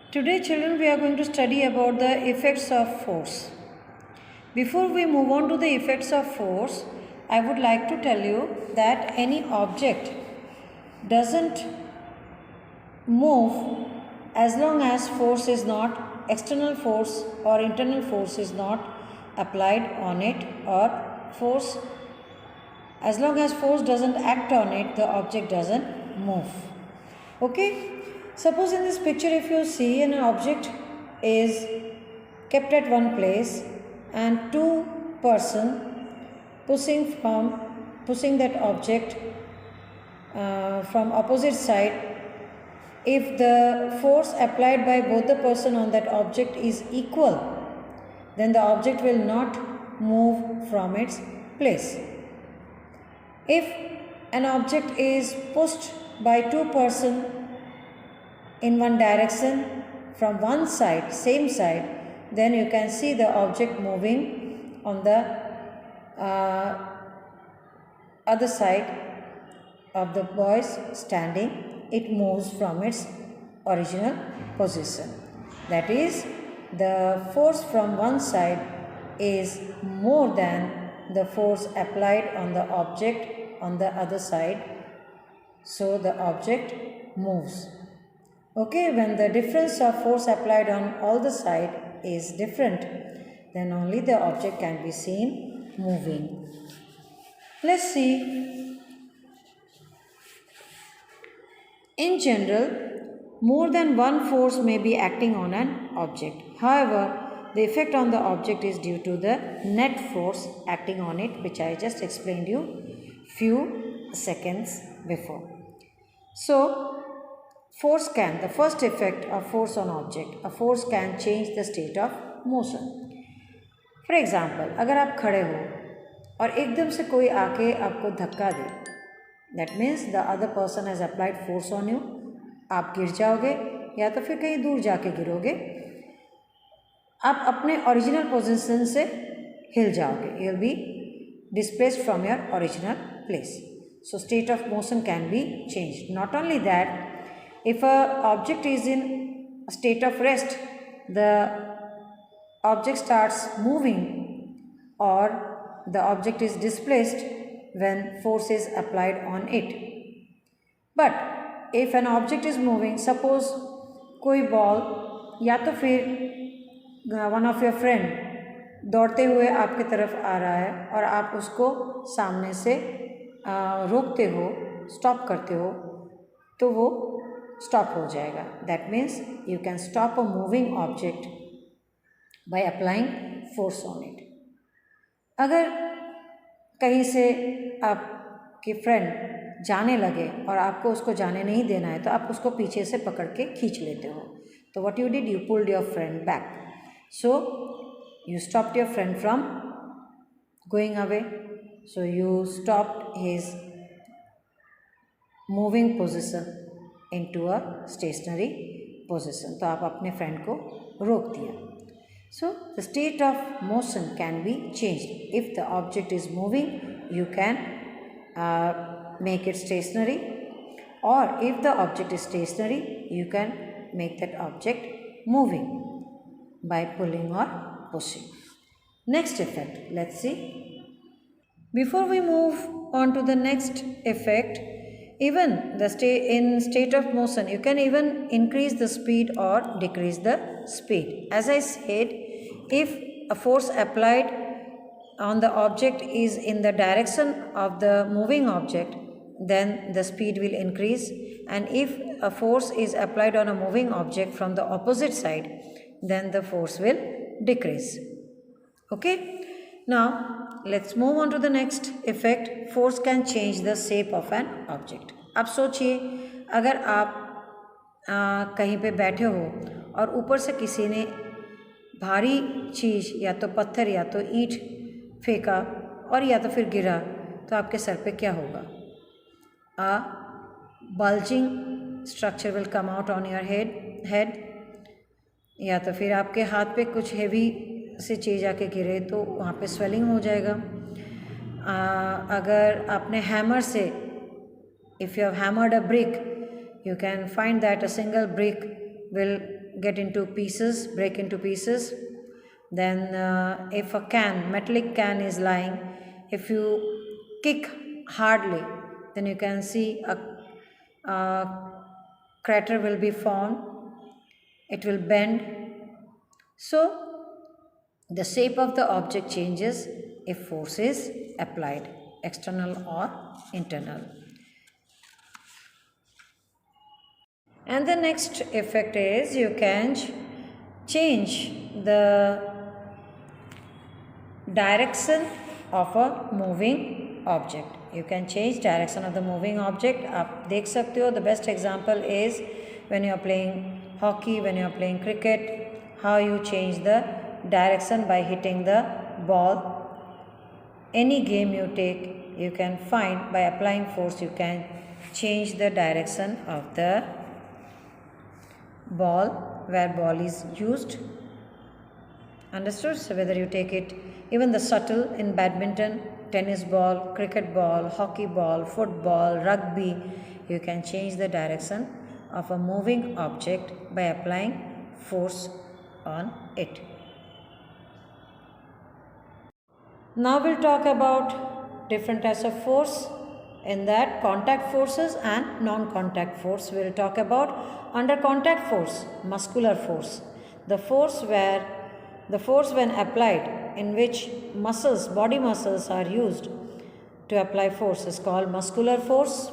Today, children, we are going to study about the effects of force. Before we move on to the effects of force, I would like to tell you that any object doesn't move as long as force is not, external force or internal force is not applied on it, or force, as long as force doesn't act on it, the object doesn't move. Okay? Suppose in this picture, if you see an object is kept at one place and two person pushing that object from opposite side. If the force applied by both the person on that object is equal, then the object will not move from its place. If an object is pushed by two person in one direction from one side, same side, then you can see the object moving on the other side of the boys standing. It moves from its original position. That is, the force from one side is more than the force applied on the object on the other side, so the object moves. Okay, when the difference of force applied on all the side is different, then only the object can be seen moving. Let's see. In general, more than one force may be acting on an object. However, the effect on the object is due to the net force acting on it, which I just explained you few seconds before. So, the first effect of force on object, a force can change the state of motion. For example, अगर आप खड़े हो और एकदम से कोई आके आपको धक्का दे, that means the other person has applied force on you, आप गिर जाओगे या तो फिर कहीं दूर जाके गिरोगे, आप अपने ओरिजिनल पोजीशन से हिल जाओगे, you will be displaced from your original place. So state of motion can be changed. Not only that, if an object is in a state of rest, the object starts moving or the object is displaced when force is applied on it. But if an object is moving, suppose कोई ball या तो फिर one of your friend दौड़ते हुए आपकी तरफ आ रहा है और आप उसको सामने से रोकते हो, स्टॉप करते हो, तो वो स्टॉप हो जाएगा. That means you can stop a moving object by applying force on it. अगर कहीं से आपके फ्रेंड जाने लगे और आपको उसको जाने नहीं देना है, तो आप उसको पीछे से पकड़ के खींच लेते हो. तो what you did, you pulled your friend back. So you stopped your friend from going away. So you stopped his moving position into a stationary position. तो आप अपने फ्रेंड को रोक दिया. So, the state of motion can be changed. If the object is moving, you can make it stationary, or if the object is stationary, you can make that object moving by pulling or pushing. Next effect, let's see. Before we move on to the next effect, even in state of motion, you can even increase the speed or decrease the speed. As I said, if a force applied on the object is in the direction of the moving object, then the speed will increase. And if a force is applied on a moving object from the opposite side, then the force will decrease. Okay? Now, let's move on to the next effect. Force can change the shape of an object. अब सोचिए, अगर आप कहीं पे बैठे हो और ऊपर से किसी ने भारी चीज़ या तो पत्थर या तो ईंट फेंका और या तो फिर गिरा, तो आपके सर पे क्या होगा? A bulging structure will come out on your head. या तो फिर आपके हाथ पे कुछ हेवी से चीज़ आके गिरे तो वहाँ पे स्वेलिंग हो जाएगा. अगर आपने हैमर से, if you have hammered a brick, you can find that a single brick will get into pieces, break into pieces. Then if a metallic can is lying, if you kick hardly, then you can see a crater will be formed. It will bend. So the shape of the object changes if force is applied, external or internal. And the next effect is you can change the direction of a moving object. You can change direction of the moving object. आप देख सकते हो. The best example is when you are playing hockey, when you are playing cricket, how you change the direction by hitting the ball. Any game you take, you can find by applying force, you can change the direction of the ball where ball is used. Understood? So whether you take it, even the shuttle in badminton, tennis ball, cricket ball, hockey ball, football, rugby, you can change the direction of a moving object by applying force on it. Now we'll talk about different types of force. In that, contact forces and non-contact force we'll talk about. Under contact force, muscular force, the force when applied, in which muscles, body muscles are used to apply force, is called muscular force.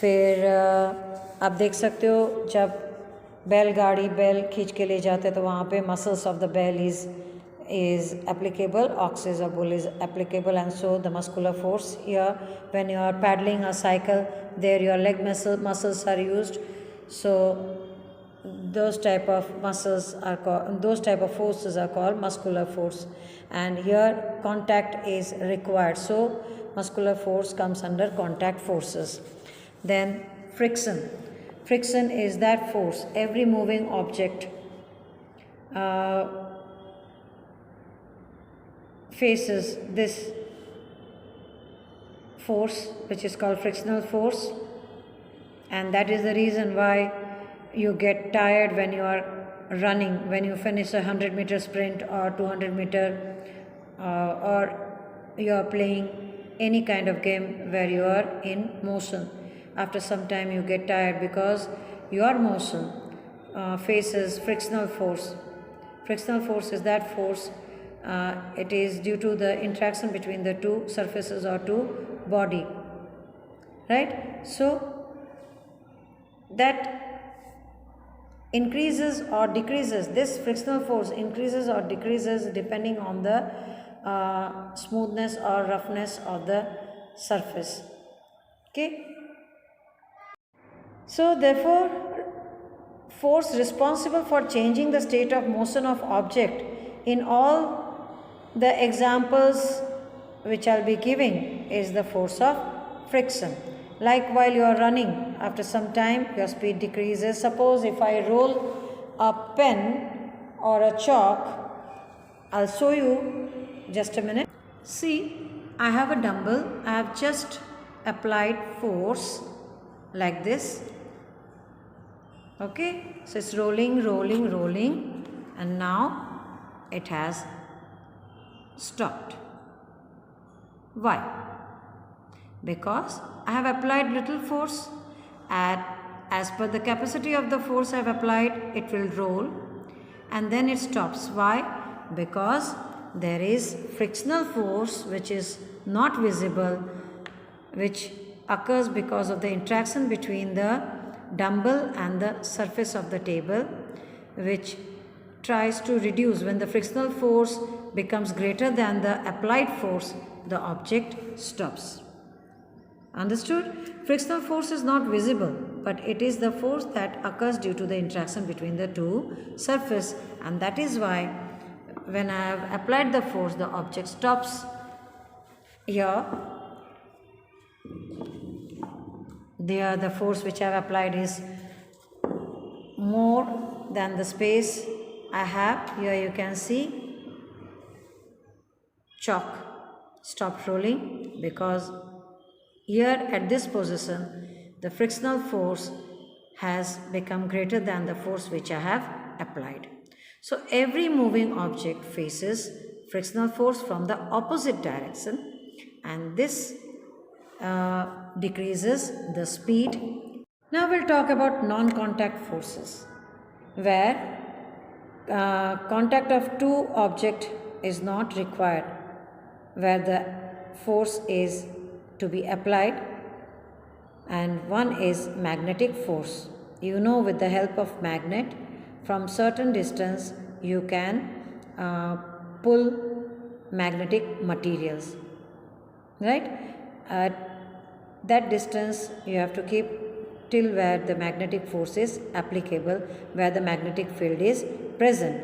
फिर आप देख सकते हो जब बैलगाड़ी बैल खींच के ले जाते हैं तो वहाँ पे muscles of the bell is applicable, oxes or bull is applicable, and so the muscular force here. When you are paddling a cycle, there your leg muscles are used, so those type of muscles are called, those type of forces are called muscular force. And here contact is required, so muscular force comes under contact forces. Then friction is that force every moving object faces this force, which is called frictional force, and that is the reason why you get tired when you are running, when you finish a 100-meter sprint or 200-meter or you are playing any kind of game where you are in motion. After some time you get tired because your motion faces frictional force. Frictional force is that force, it is due to the interaction between the two surfaces or two body, right? So that increases or decreases, this frictional force increases or decreases depending on the smoothness or roughness of the surface. Okay, so therefore force responsible for changing the state of motion of object in all the examples which I'll be giving is the force of friction. Like while you are running, after some time your speed decreases. Suppose if I roll a pen or a chalk, I'll show you just a minute. See, I have a dumbbell. I have just applied force like this. Okay, so it's rolling, and now it has stopped. Why? Because I have applied little force as per the capacity of the force I have applied, it will roll and then it stops. Why? Because there is frictional force which is not visible, which occurs because of the interaction between the dumbbell and the surface of the table, which tries to reduce. When the frictional force becomes greater than the applied force, the object stops. Understood? Frictional force is not visible, but it is the force that occurs due to the interaction between the two surfaces, and that is why when I have applied the force, the object stops. Here, there the force which I have applied is more than the space I have. Here you can see chalk stopped rolling because here at this position the frictional force has become greater than the force which I have applied. So every moving object faces frictional force from the opposite direction, and this decreases the speed. Now we'll talk about non-contact forces, where contact of two objects is not required, where the force is to be applied, and one is magnetic force. You know, with the help of magnet, from certain distance you can pull magnetic materials, right? At that distance you have to keep till where the magnetic force is applicable, where the magnetic field is present.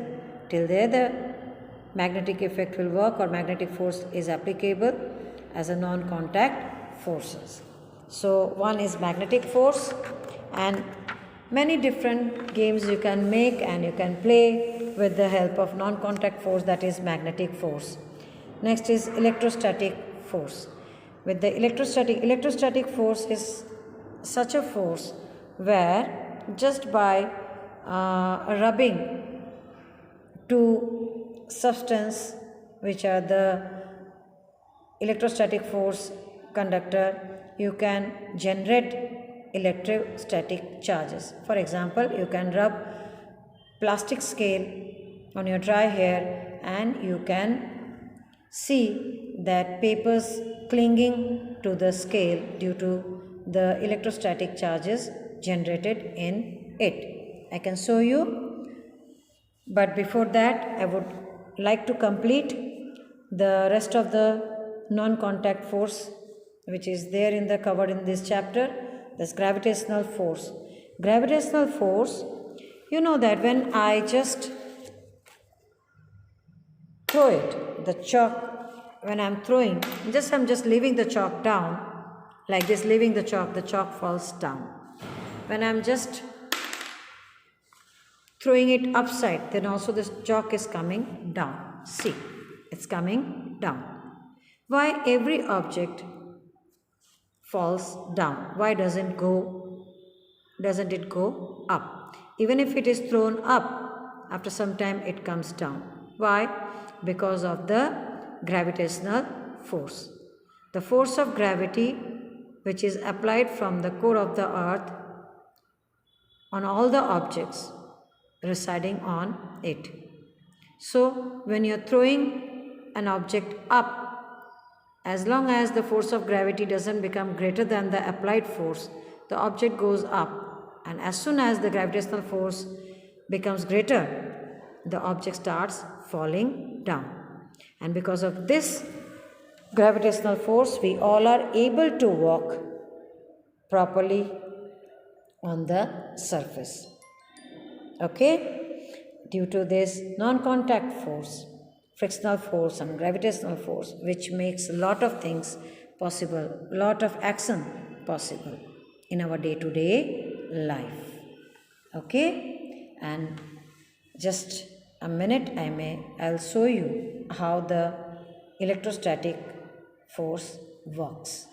Till there the magnetic effect will work or magnetic force is applicable as a non-contact forces. So one is magnetic force, and many different games you can make and you can play with the help of non-contact force, that is magnetic force. Next is electrostatic force. With the electrostatic force is such a force where just by rubbing two substance which are the electrostatic force conductor, you can generate electrostatic charges. For example, you can rub plastic scale on your dry hair and you can see that papers clinging to the scale due to the electrostatic charges generated in it. I can show you, but before that I would like to complete the rest of the non-contact force which is there in the covered in this chapter. This gravitational force. Gravitational force, you know that when I just throw it, the chalk, when I'm throwing, I'm just leaving the chalk down, like this, leaving the chalk falls down. When I'm just throwing it upside, then also this chalk is coming down. See, it's coming down. Why every object falls down? Why doesn't it go up? Even if it is thrown up, after some time it comes down. Why? Because of the gravitational force. The force of gravity which is applied from the core of the earth on all the objects residing on it. So when you're throwing an object up, as long as the force of gravity doesn't become greater than the applied force, the object goes up, and as soon as the gravitational force becomes greater, the object starts falling down. And because of this gravitational force, we all are able to walk properly on the surface. Okay? Due to this non-contact force, frictional force and gravitational force, which makes a lot of things possible, lot of action possible in our day-to-day life. Okay? And just a minute I'll show you how the electrostatic force works.